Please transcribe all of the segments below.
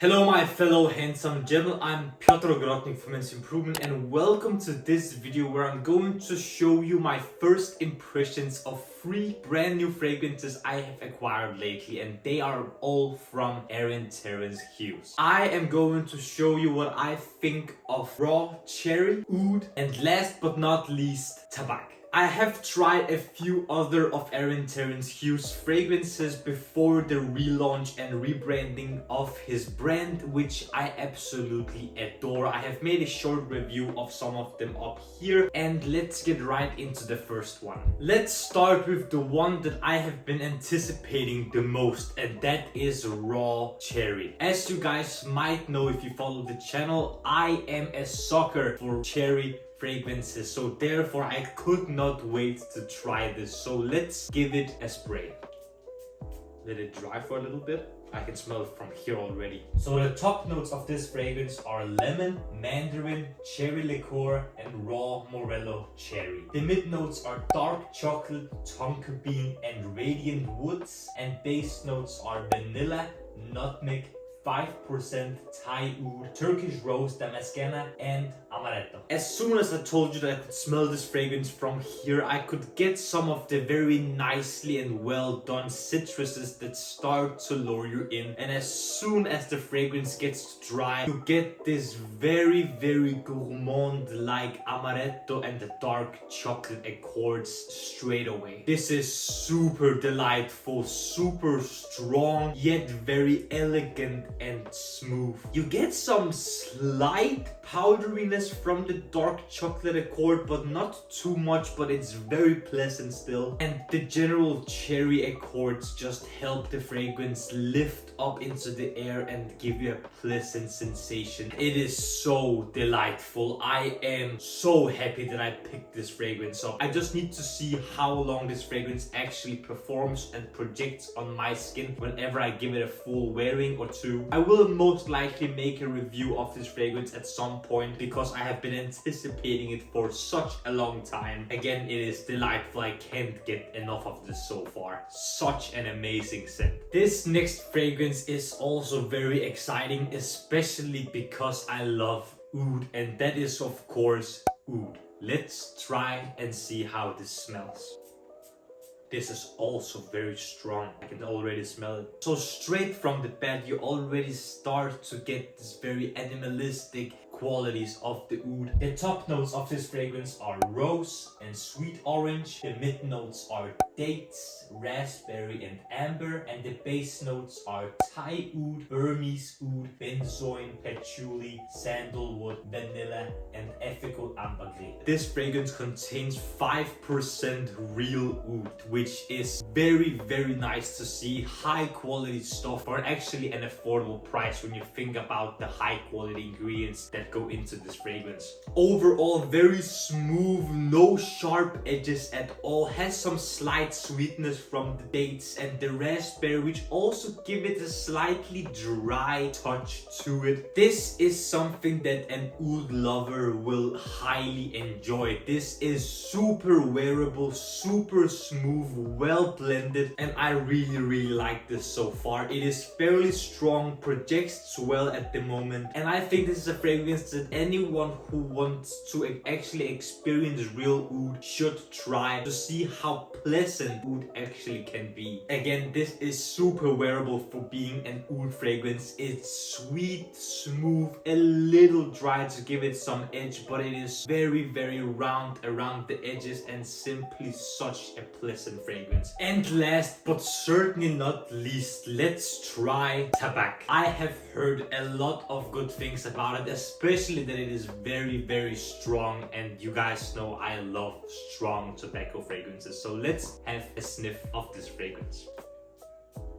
Hello my fellow handsome gentlemen, I'm Piotr Grotnik from Men's Improvement and welcome to this video where I'm going to show you my first impressions of 3 brand new fragrances I have acquired lately, and they are all from Aaron Terence Hughes. I am going to show you what I think of raw cherry, oud, and last but not least, tabac. I have tried a few other of Aaron Terence Hughes fragrances before the relaunch and rebranding of his brand, which I absolutely adore. I have made a short review of some of them up here, and let's get right into the first one. Let's start with the one that I have been anticipating the most, and that is raw cherry. As you guys might know if you follow the channel, I am a sucker for cherry fragrances, so therefore I could not wait to try this. So let's give it a spray. Let it dry for a little bit. I can smell it from here already. So the top notes of this fragrance are lemon, mandarin, cherry liqueur, and raw morello cherry. The mid notes are dark chocolate, tonka bean, and radiant woods, and base notes are vanilla, nutmeg, 5% Thai oud, Turkish rose, Damascena, and amaretto. As soon as I told you that I could smell this fragrance from here, I could get some of the very nicely and well done citruses that start to lure you in. And as soon as the fragrance gets dry, you get this very gourmand-like amaretto and the dark chocolate accords straight away. This is super delightful, super strong, yet very elegant and smooth. You get some slight powderiness from the dark chocolate accord, but not too much, but it's very pleasant still. And the general cherry accords just help the fragrance lift up into the air and give you a pleasant sensation. It is so delightful. I am so happy that I picked this fragrance up. I just need to see how long this fragrance actually performs and projects on my skin whenever I give it a full wearing or two. I will most likely make a review of this fragrance at some point because I have been anticipating it for such a long time. Again, it is delightful. I can't get enough of this so far. Such an amazing scent. This next fragrance is also very exciting, especially because I love oud, and that is of course oud. Let's try and see how this smells. This is also very strong. I can already smell it. So straight from the bat, you already start to get this very animalistic qualities of the oud. The top notes of this fragrance are rose and sweet orange. The mid notes are dates, raspberry, and amber. And the base notes are Thai oud, Burmese oud, benzoin, patchouli, sandalwood, vanilla, and ethical ambergris. This fragrance contains 5% real oud, which is very nice to see. High quality stuff for actually an affordable price when you think about the high quality ingredients that go into this fragrance. Overall, very smooth, no sharp edges at all. Has some slight sweetness from the dates and the raspberry, which also give it a slightly dry touch to it. This is something that an oud lover will highly enjoy. This is super wearable, super smooth, well blended, and I really like this so far. It is fairly strong, projects well at the moment, and I think this is a fragrance that anyone who wants to actually experience real oud should try to see how pleasant oud actually can be. Again, this is super wearable for being an oud fragrance. It's sweet, smooth, a little dry to give it some edge, but it is very round around the edges and simply such a pleasant fragrance. And last but certainly not least, let's try tabac. I have heard a lot of good things about it, especially that it is very strong, and you guys know I love strong tobacco fragrances. So let's have a sniff of this fragrance.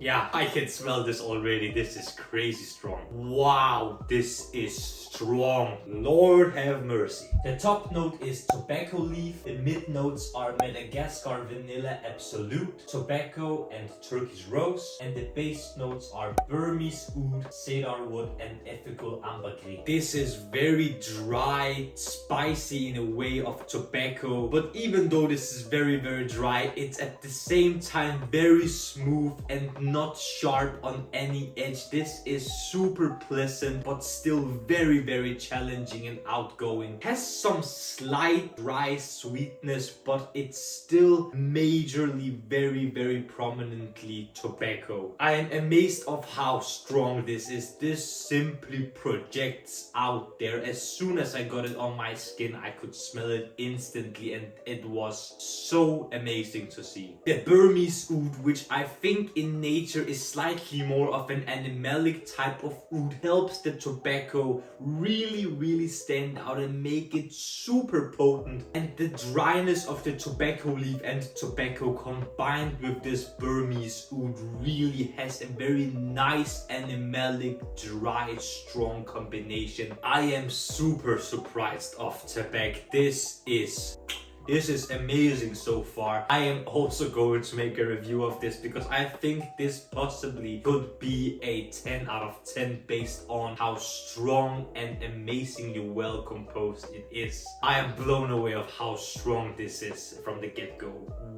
Yeah, I can smell this already. This is crazy strong. Wow, this is strong. Lord have mercy. The top note is tobacco leaf. The mid notes are Madagascar vanilla absolute, tobacco, and Turkish rose. And the base notes are Burmese oud, cedarwood, and ethical ambergris. This is very dry, spicy in a way of tobacco. But even though this is very dry, it's at the same time very smooth and not sharp on any edge. This is super pleasant, but still very, very challenging and outgoing. Has some slight dry sweetness, but it's still majorly very, very prominently tobacco. I am amazed of how strong this is. This simply projects out there. As soon as I got it on my skin, I could smell it instantly, and it was so amazing to see. The Burmese oud, which I think in nature is slightly more of an animalic type of oud, helps the tobacco really stand out and make it super potent. And the dryness of the tobacco leaf and tobacco combined with this Burmese oud really has a very nice animalic, dry, strong combination. I am super surprised of Tabac. This is amazing so far. I am also going to make a review of this because I think this possibly could be a 10 out of 10 based on how strong and amazingly well composed it is. I am blown away of how strong this is from the get-go.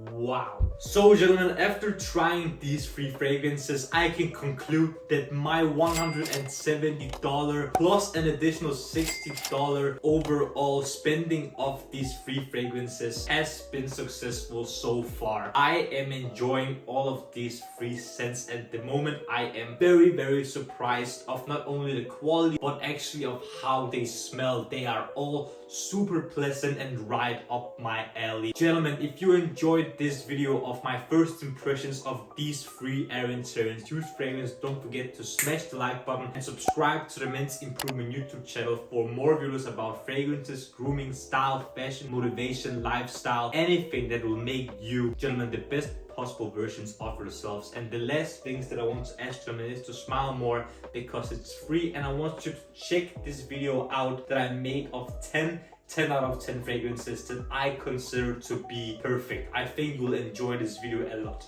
Wow. So gentlemen, after trying these three fragrances, I can conclude that my $170 plus an additional $60 overall spending of these three fragrances has been successful so far. I am enjoying all of these three scents at the moment. I am very surprised of not only the quality but actually of how they smell. They are all super pleasant and right up my alley. Gentlemen, if you enjoyed this video of my first impressions of these three Aaron Terence Hughes fragrances, don't forget to smash the like button and subscribe to the Men's Improvement YouTube channel for more videos about fragrances, grooming, style, fashion, motivation, lifestyle, anything that will make you, gentlemen, the best possible versions of yourselves. And the last things that I want to ask them is to smile more because it's free, and I want you to check this video out that I made of 10 out of 10 fragrances that I consider to be perfect. I think you'll enjoy this video a lot.